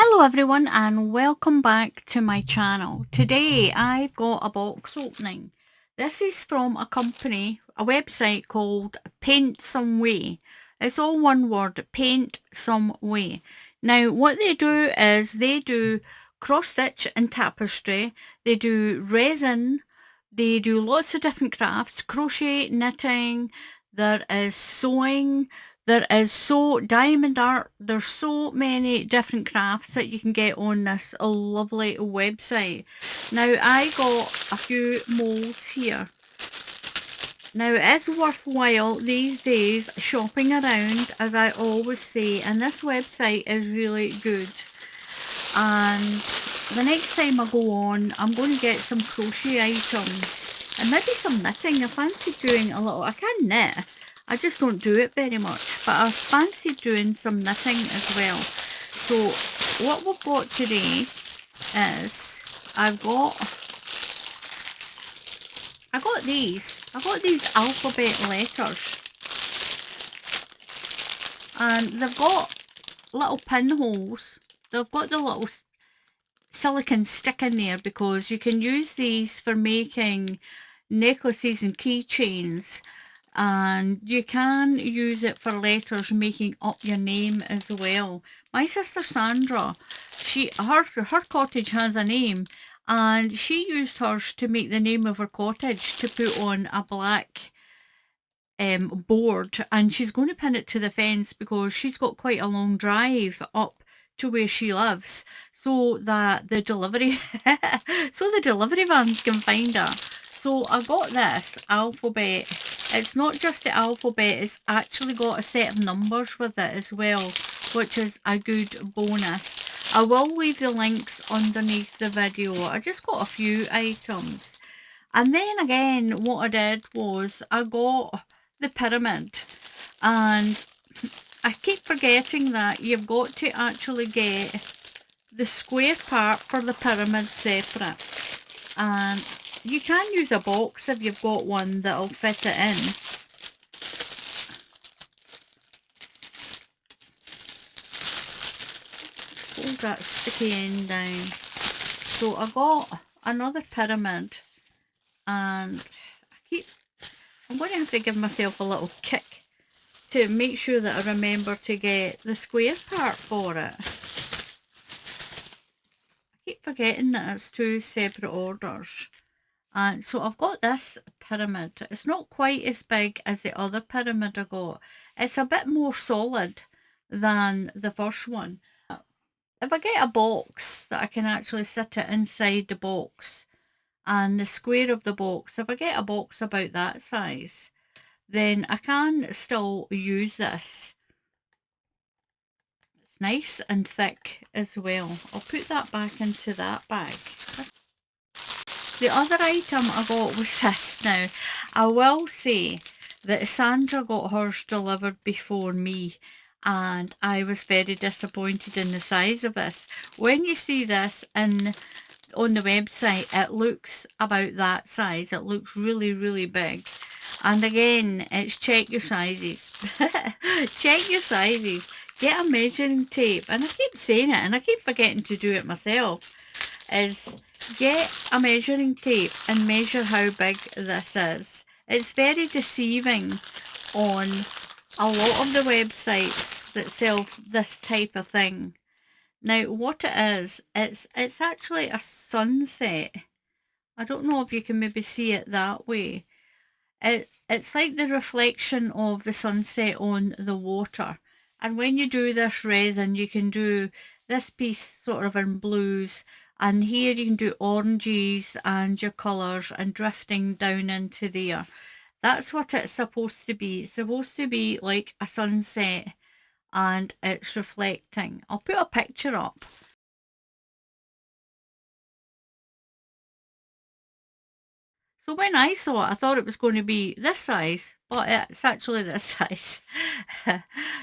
Hello everyone and welcome back to my channel. Today I've got a box opening. This is from a company, a website called Paint Some Way. It's all one word, Paint Some Way. Now what they do is they do cross stitch and tapestry, they do resin, they do lots of different crafts, crochet, knitting, there is sewing, there is diamond art. There's so many different crafts that you can get on this lovely website. Now I got a few molds here. Now it is worthwhile these days shopping around, as I always say, and this website is really good. And the next time I go on, I'm going to get some crochet items and maybe some knitting. I fancy doing a little, I can knit, I just don't do it very much, but I fancy doing some knitting as well. So what we've got today is I got these alphabet letters, and they've got little pinholes. They've got the little silicone stick in there because you can use these for making necklaces and keychains, and you can use it for letters, making up your name as well. My sister Sandra, her cottage has a name, and she used hers to make the name of her cottage to put on a black board, and she's going to pin it to the fence because she's got quite a long drive up to where she lives, so that the delivery vans can find her. So I got this alphabet. It's not just the alphabet, it's actually got a set of numbers with it as well, which is a good bonus. I will leave the links underneath the video. I just got a few items. And then again, what I did was I got the pyramid, and I keep forgetting that you've got to actually get the square part for the pyramid separate, and you can use a box if you've got one that'll fit it in. Hold that sticky end down. So I got another pyramid, and I'm going to have to give myself a little kick to make sure that I remember to get the square part for it. I keep forgetting that it's two separate orders. And so I've got this pyramid. It's not quite as big as the other pyramid I got. It's a bit more solid than the first one. If I get a box that I can actually sit it inside the box, and the square of the box, if I get a box about that size, then I can still use this. It's nice and thick as well. I'll put that back into that bag. The other item I got was this. Now, I will say that Sandra got hers delivered before me, and I was very disappointed in the size of this. When you see this on the website, it looks about that size. It looks really, really big. And again, it's check your sizes. Check your sizes. Get a measuring tape. And I keep saying it, and I keep forgetting to do it myself, is get a measuring tape and measure how big this is. It's very deceiving on a lot of the websites that sell this type of thing. Now what it is, it's actually a sunset. I don't know if you can maybe see it that way. It's like the reflection of the sunset on the water. And when you do this resin, you can do this piece sort of in blues, and here you can do oranges and your colours and drifting down into there. That's what it's supposed to be. It's supposed to be like a sunset, and it's reflecting. I'll put a picture up. So when I saw it, I thought it was going to be this size, but it's actually this size.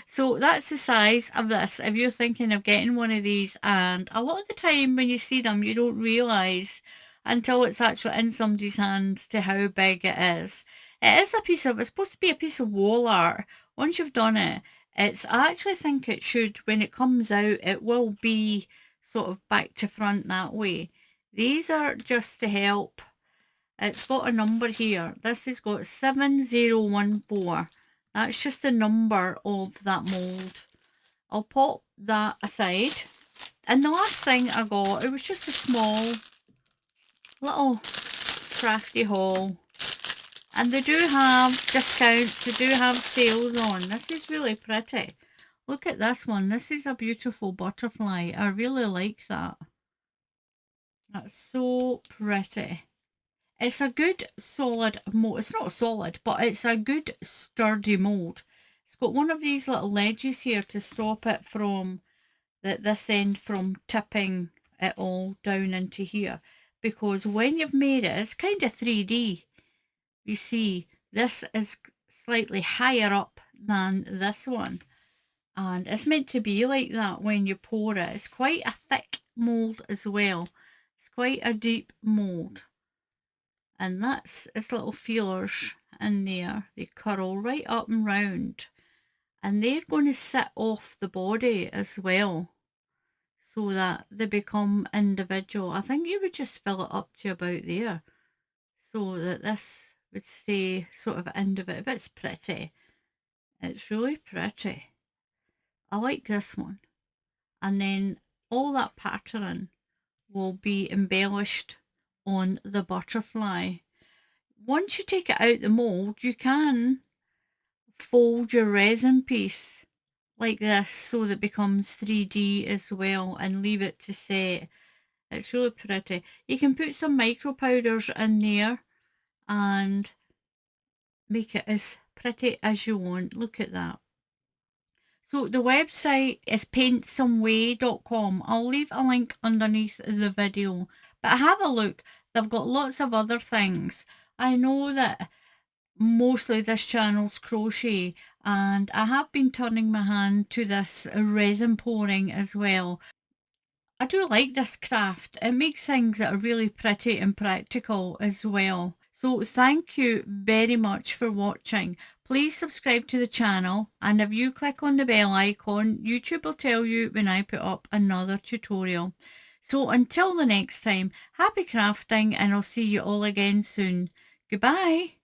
So that's the size of this. If you're thinking of getting one of these, and a lot of the time when you see them, you don't realise until it's actually in somebody's hands to how big it is. It's supposed to be a piece of wall art. Once you've done it, I actually think it should, when it comes out, it will be sort of back to front that way. These are just to help. It's got a number here. This has got 7014. That's just the number of that mould. I'll pop that aside. And the last thing I got, it was just a small little crafty haul. And they do have discounts, they do have sales on. This is really pretty. Look at this one. This is a beautiful butterfly. I really like that. That's so pretty. It's a good solid mold. It's not solid, but it's a good sturdy mold. It's got one of these little ledges here to stop it from this end from tipping it all down into here. Because when you've made it, it's kind of 3D. You see, this is slightly higher up than this one. And it's meant to be like that when you pour it. It's quite a thick mould as well. It's quite a deep mould. And that's its little feelers in there. They curl right up and round. And they're going to sit off the body as well, so that they become individual. I think you would just fill it up to about there, so that this would stay sort of individual. It's pretty. It's really pretty. I like this one. And then all that pattern will be embellished on the butterfly. Once you take it out the mould, you can fold your resin piece like this so that it becomes 3D as well and leave it to set. It's really pretty. You can put some micro powders in there and make it as pretty as you want. Look at that. So the website is paintsomeway.com. I'll leave a link underneath the video. But have a look. They've got lots of other things. I know that mostly this channel's crochet, and I have been turning my hand to this resin pouring as well. I do like this craft. It makes things that are really pretty and practical as well. So thank you very much for watching. Please subscribe to the channel, and if you click on the bell icon, YouTube will tell you when I put up another tutorial. So until the next time, happy crafting, and I'll see you all again soon. Goodbye.